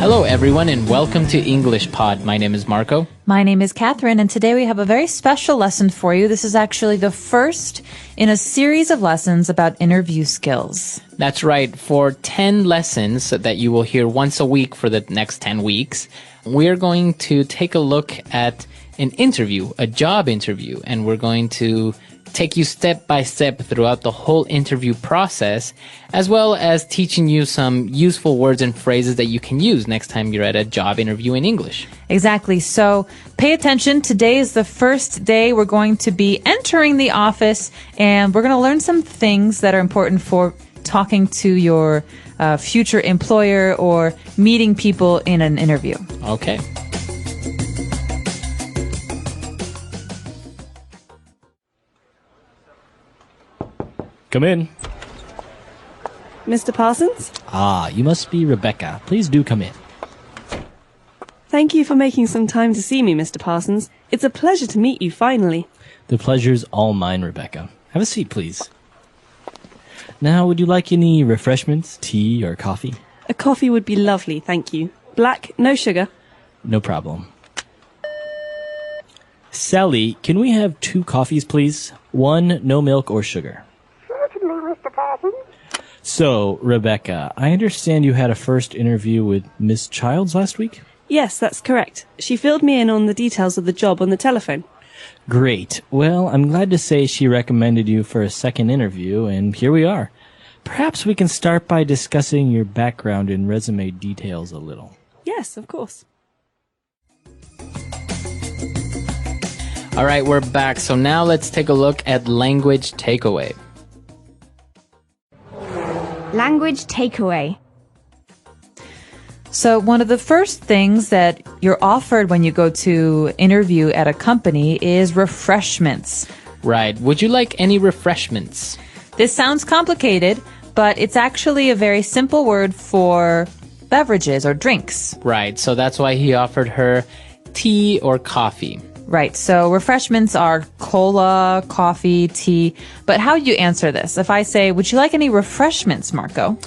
Hello, everyone, and welcome to English Pod. My name is Marco. My name is Catherine, and today we have a very special lesson for you. This is actually the first in a series of lessons about interview skills. That's right. For 10 lessons that you will hear once a week for the next 10 weeks, we're going to take a look at an interview, a job interview, and we're going to take you step by step throughout the whole interview process, as well as teaching you some useful words and phrases that you can use next time you're at a job interview in English. Exactly. So pay attention. Today is the first day we're going to be entering the office, and we're going to learn some things that are important for talking to your future employer or meeting people in an interview. Okay. Come in. Mr. Parsons? Ah, you must be Rebecca. Please do come in. Thank you for making some time to see me, Mr. Parsons. It's a pleasure to meet you finally. The pleasure's all mine, Rebecca. Have a seat, please. Now, would you like any refreshments, tea or coffee? A coffee would be lovely, thank you. Black, no sugar. No problem. Sally, can we have 2 coffees, please? 1, no milk or sugar. So, Rebecca, I understand you had a first interview with Miss Childs last week? Yes, that's correct. She filled me in on the details of the job on the telephone. Great. Well, I'm glad to say she recommended you for a second interview, and here we are. Perhaps we can start by discussing your background and resume details a little. Yes, of course. All right, we're back. So now let's take a look at language takeaway. Language takeaway. So one of the first things that you're offered when you go to interview at a company is refreshments. Right. Would you like any refreshments? This sounds complicated, but it's actually a very simple word for beverages or drinks. Right. So that's why he offered her tea or coffee. Right. So refreshments are cola, coffee, tea. But how do you answer this? If I say, would you like any refreshments, Marco?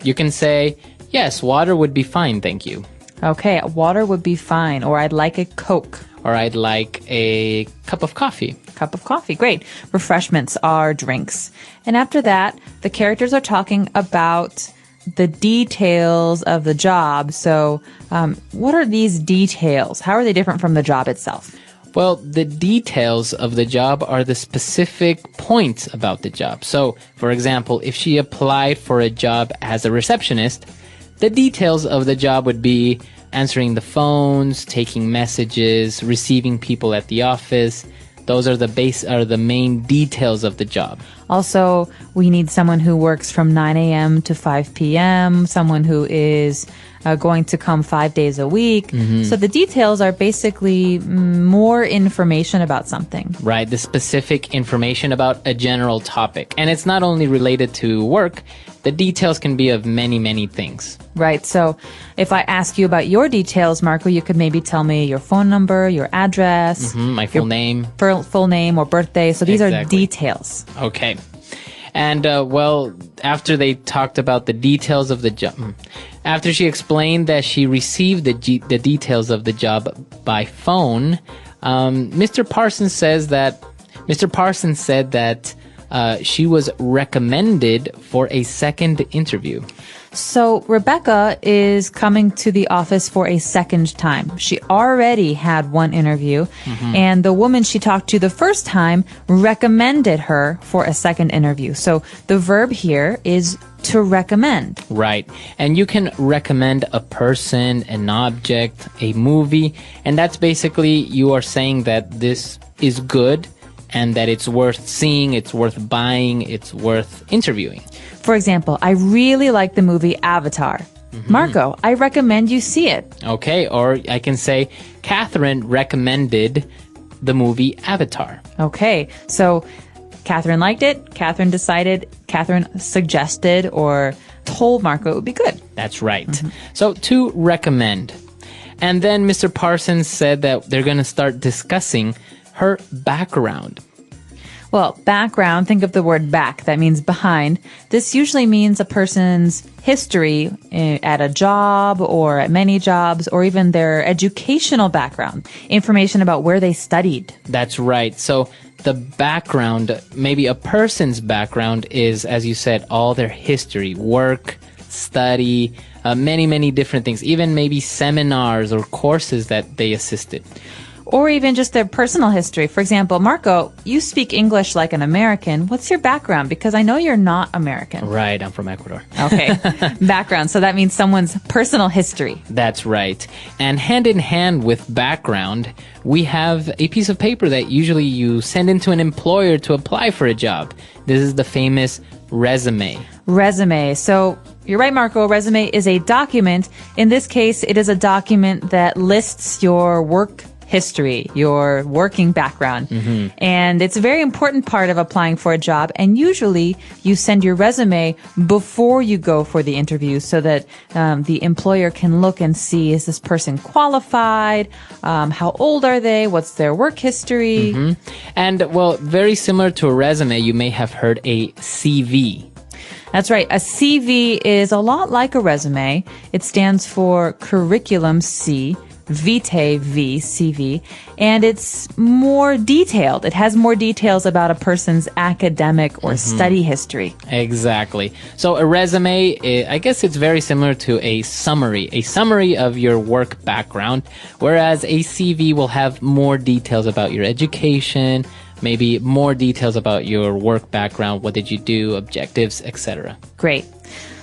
You can say, yes, water would be fine, thank you. Okay, water would be fine. Or I'd like a Coke. Or I'd like a cup of coffee. Cup of coffee. Great. Refreshments are drinks. And after that, the characters are talking about the details of the job. So what are these details? How are they different from the job itself? Well, the details of the job are the specific points about the job. So, for example, if she applied for a job as a receptionist, the details of the job would be answering the phones, taking messages, receiving people at the office. Those are the main details of the job. Also, we need someone who works from 9 a.m. to 5 p.m., someone who is going to come 5 days a week. Mm-hmm. So the details are basically more information about something. Right, the specific information about a general topic. And it's not only related to work. The details can be of many, many things. Right. So if I ask you about your details, Marco, you could maybe tell me your phone number, your address, my full name. Full name or birthday. So these are details. Okay. And, after they talked about the details of the job, after she explained that she received the details of the job by phone, Mr. Parsons said that she was recommended for a second interview. So Rebecca is coming to the office for a second time. She already had one interview, and the woman she talked to the first time recommended her for a second interview. So the verb here is to recommend. Right. And you can recommend a person, an object, a movie, and that's basically you are saying that this is good and that it's worth seeing, it's worth buying, it's worth interviewing. For example, I really like the movie Avatar. Marco, I recommend you see it. Okay, or I can say, Catherine recommended the movie Avatar. Okay, so Catherine liked it, Catherine decided, Catherine suggested or told Marco it would be good. That's right. So to recommend. And then Mr. Parsons said that they're going to start discussing her background. Well, background, think of the word back. That means behind. This usually means a person's history at a job or at many jobs or even their educational background, information about where they studied. That's right. So the background, maybe a person's background is, as you said, all their history, work, study, many different things, even maybe seminars or courses that they assisted. Or even just their personal history. For example, Marco, you speak English like an American. What's your background? Because I know you're not American. Right, I'm from Ecuador. Okay, background. So that means someone's personal history. That's right. And hand in hand with background, we have a piece of paper that usually you send into an employer to apply for a job. This is the famous resume. Resume. So you're right, Marco. Resume is a document. In this case, it is a document that lists your work history, your working background. And it's a very important part of applying for a job. And usually you send your resume before you go for the interview so that the employer can look and see, is this person qualified? How old are they? What's their work history? And, well, very similar to a resume, you may have heard a CV. That's right. A CV is a lot like a resume. It stands for curriculum C, vitae V, CV, and it's more detailed. It has more details about a person's academic or study history. Exactly. So a resume, I guess it's very similar to a summary of your work background, whereas a CV will have more details about your education, maybe more details about your work background, what did you do, objectives, etc. Great.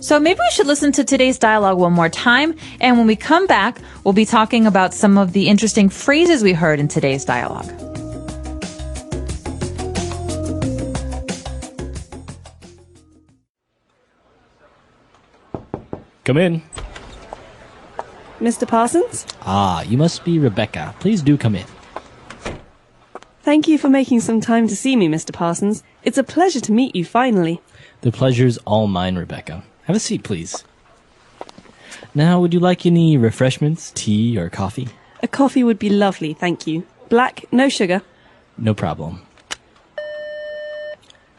So maybe we should listen to today's dialogue one more time, and when we come back, we'll be talking about some of the interesting phrases we heard in today's dialogue. Come in. Mr. Parsons? Ah, you must be Rebecca. Please do come in. Thank you for making some time to see me, Mr. Parsons. It's a pleasure to meet you finally. The pleasure's all mine, Rebecca. Have a seat, please. Now, would you like any refreshments, tea, or coffee? A coffee would be lovely, thank you. Black, no sugar. No problem.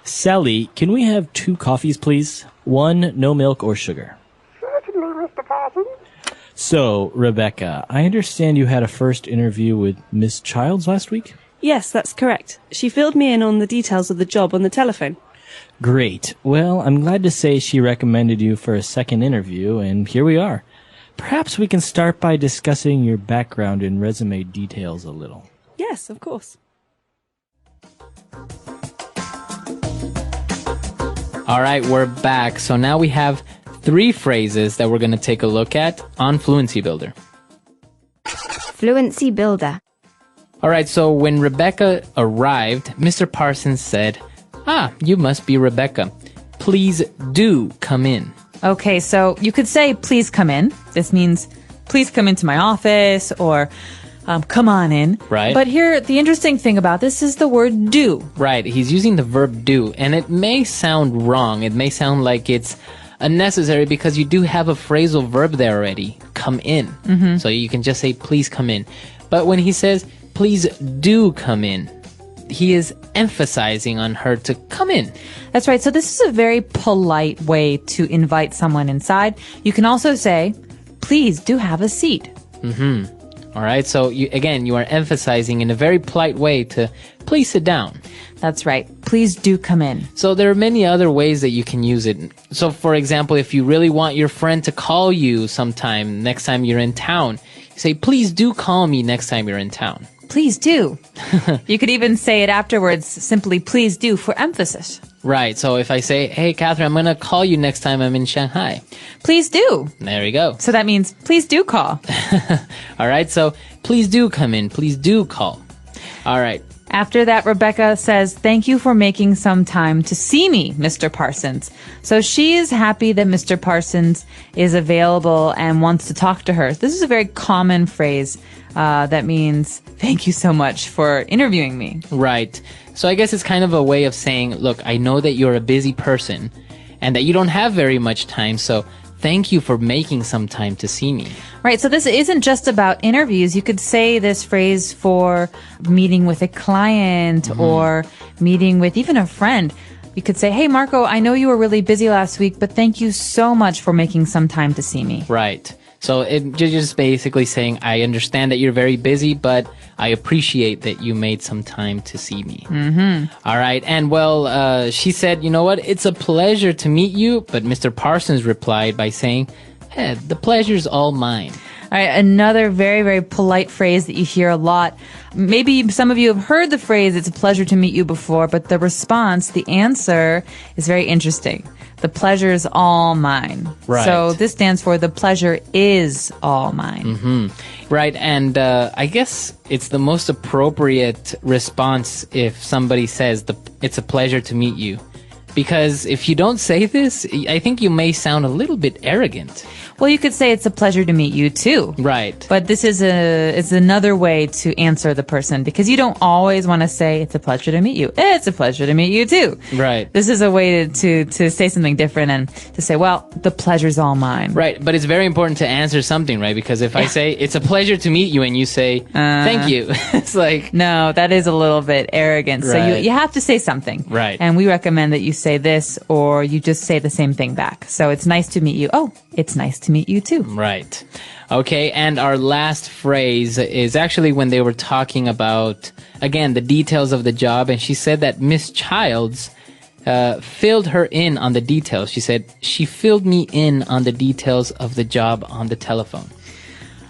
Sally, can we have 2 coffees, please? 1, no milk or sugar. Certainly, Mr. Parsons. So, Rebecca, I understand you had a first interview with Miss Childs last week? Yes, that's correct. She filled me in on the details of the job on the telephone. Great. Well, I'm glad to say she recommended you for a second interview, and here we are. Perhaps we can start by discussing your background and resume details a little. Yes, of course. All right, we're back. So now we have 3 phrases that we're going to take a look at on Fluency Builder. Fluency Builder. All right, so when Rebecca arrived, Mr. Parsons said, "Ah, you must be Rebecca. Please do come in." Okay, so you could say, please come in. This means, please come into my office, or come on in. Right. But here, the interesting thing about this is the word do. Right, he's using the verb do, and it may sound wrong. It may sound like it's unnecessary because you do have a phrasal verb there already, come in. So you can just say, please come in. But when he says, please do come in, he is emphasizing on her to come in. That's right. So this is a very polite way to invite someone inside. You can also say, please do have a seat. All right, so you are emphasizing in a very polite way to please sit down. That's right. Please do come in. So there are many other ways that you can use it. So for example, if you really want your friend to call you sometime next time you're in town, you say, please do call me next time you're in town. Please do. You could even say it afterwards, simply please do, for emphasis. Right, so if I say, hey, Catherine, I'm going to call you next time I'm in Shanghai. Please do. There we go. So that means please do call. All right, so please do come in. Please do call. All right. After that, Rebecca says, thank you for making some time to see me, Mr. Parsons. So she is happy that Mr. Parsons is available and wants to talk to her. This is a very common phrase that means, thank you so much for interviewing me. Right. So I guess it's kind of a way of saying, look, I know that you're a busy person and that you don't have very much time, so thank you for making some time to see me. Right. So this isn't just about interviews. You could say this phrase for meeting with a client or meeting with even a friend. You could say, hey, Marco, I know you were really busy last week, but thank you so much for making some time to see me. Right. So you're just basically saying, I understand that you're very busy, but I appreciate that you made some time to see me. All right. And well, she said, you know what? It's a pleasure to meet you. But Mr. Parsons replied by saying, hey, the pleasure's all mine. All right, another very, very polite phrase that you hear a lot. Maybe some of you have heard the phrase, it's a pleasure to meet you before, but the response, the answer is very interesting. The pleasure is all mine. Right. So this stands for the pleasure is all mine. Right. And I guess it's the most appropriate response if somebody says, it's a pleasure to meet you. Because if you don't say this, I think you may sound a little bit arrogant. Well, you could say it's a pleasure to meet you too. Right. But this is it's another way to answer the person, because you don't always want to say it's a pleasure to meet you. It's a pleasure to meet you too. Right. This is a way to say something different and to say, well, the pleasure's all mine. Right. But it's very important to answer something, right? Because if I say it's a pleasure to meet you and you say thank you, it's like, no, that is a little bit arrogant. So Right. you have to say something. Right. And we recommend that you say this, or you just say the same thing back. So it's nice to meet you. Oh, it's nice to meet you too. Right. Okay, and our last phrase is actually when they were talking about, again, the details of the job, and she said that Miss Childs filled her in on the details. She said, she filled me in on the details of the job on the telephone.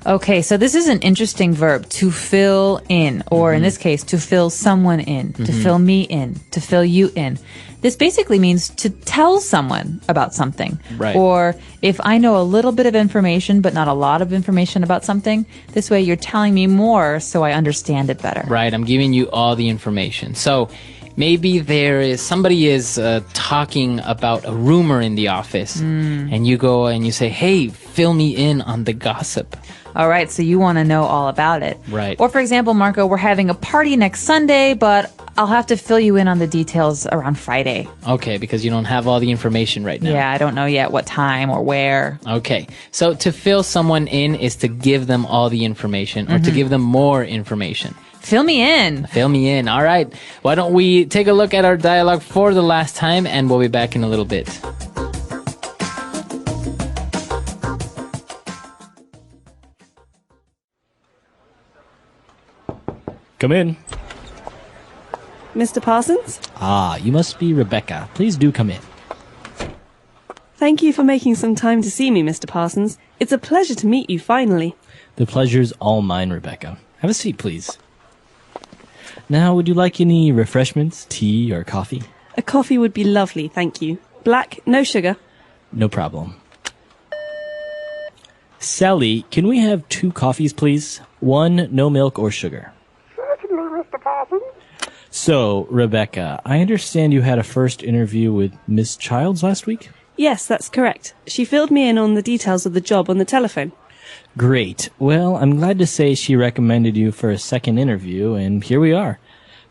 Okay, so this is an interesting verb, to fill in, or in this case, to fill someone in, to fill me in, to fill you in. This basically means to tell someone about something. Right. Or if I know a little bit of information, but not a lot of information about something, this way you're telling me more so I understand it better. Right, I'm giving you all the information. So maybe somebody is talking about a rumor in the office, and you go and you say, hey, fill me in on the gossip. All right, so you want to know all about it. Right. Or for example, Marco, we're having a party next Sunday, but I'll have to fill you in on the details around Friday. Okay, because you don't have all the information right now. Yeah, I don't know yet what time or where. Okay, so to fill someone in is to give them all the information or to give them more information. Fill me in. Fill me in. All right. Why don't we take a look at our dialogue for the last time, and we'll be back in a little bit. Come in. Mr. Parsons? Ah, you must be Rebecca. Please do come in. Thank you for making some time to see me, Mr. Parsons. It's a pleasure to meet you finally. The pleasure's all mine, Rebecca. Have a seat, please. Now, would you like any refreshments, tea or coffee? A coffee would be lovely, thank you. Black, no sugar. No problem. Sally, can we have 2 coffees, please? 1, no milk or sugar. Certainly, Mr. Parsons. So, Rebecca, I understand you had a first interview with Miss Childs last week? Yes, that's correct. She filled me in on the details of the job on the telephone. Great. Well, I'm glad to say she recommended you for a second interview, and here we are.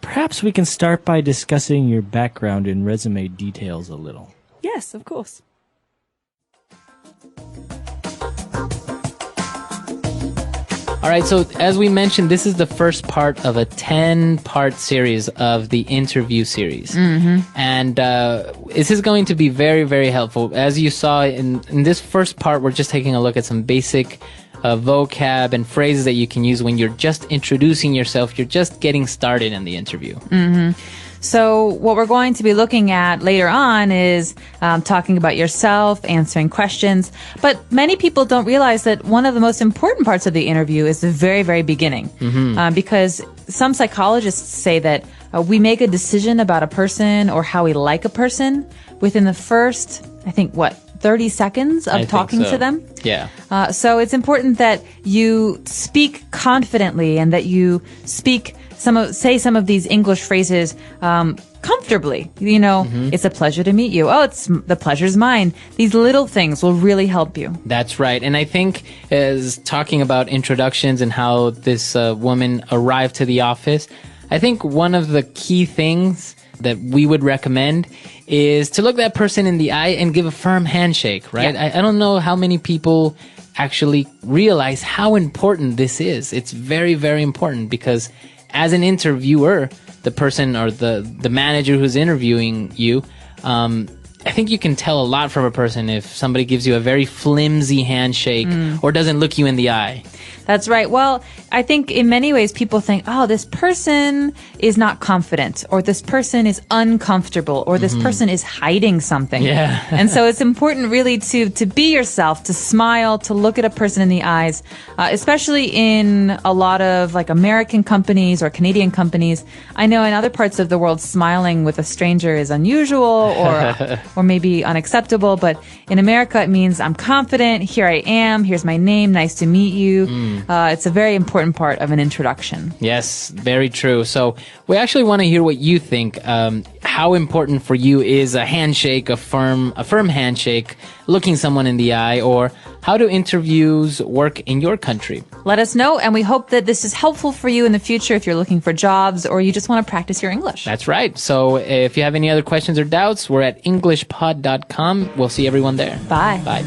Perhaps we can start by discussing your background and resume details a little. Yes, of course. All right, so as we mentioned, this is the first part of a 10-part series of the interview series. And this is going to be very, very helpful. As you saw in this first part, we're just taking a look at some basic vocab and phrases that you can use when you're just introducing yourself. You're just getting started in the interview. So what we're going to be looking at later on is talking about yourself, answering questions. But many people don't realize that one of the most important parts of the interview is the very, very beginning. Because some psychologists say that we make a decision about a person or how we like a person within the first, 30 seconds of talking to them. Yeah. So it's important that you speak confidently and that you say some of these English phrases comfortably. It's a pleasure to meet you. Oh, the pleasure's mine. These little things will really help you. That's right. And I think as talking about introductions and how this woman arrived to the office, I think one of the key things that we would recommend is to look that person in the eye and give a firm handshake, right? Yeah. I don't know how many people actually realize how important this is. It's very, very important because as an interviewer, the person or the manager who's interviewing you, I think you can tell a lot from a person if somebody gives you a very flimsy handshake or doesn't look you in the eye. That's right. Well, I think in many ways people think, oh, this person is not confident, or this person is uncomfortable, or this person is hiding something. Yeah. And so it's important really to be yourself, to smile, to look at a person in the eyes, especially in a lot of like American companies or Canadian companies. I know in other parts of the world, smiling with a stranger is unusual or maybe unacceptable. But in America, it means I'm confident. Here I am. Here's my name. Nice to meet you. It's a very important part of an introduction. Yes, very true. So we actually want to hear what you think. How important for you is a handshake, a firm handshake, looking someone in the eye, or how do interviews work in your country? Let us know, and we hope that this is helpful for you in the future if you're looking for jobs or you just want to practice your English. That's right. So if you have any other questions or doubts, we're at EnglishPod365.com. We'll see everyone there. Bye. Bye.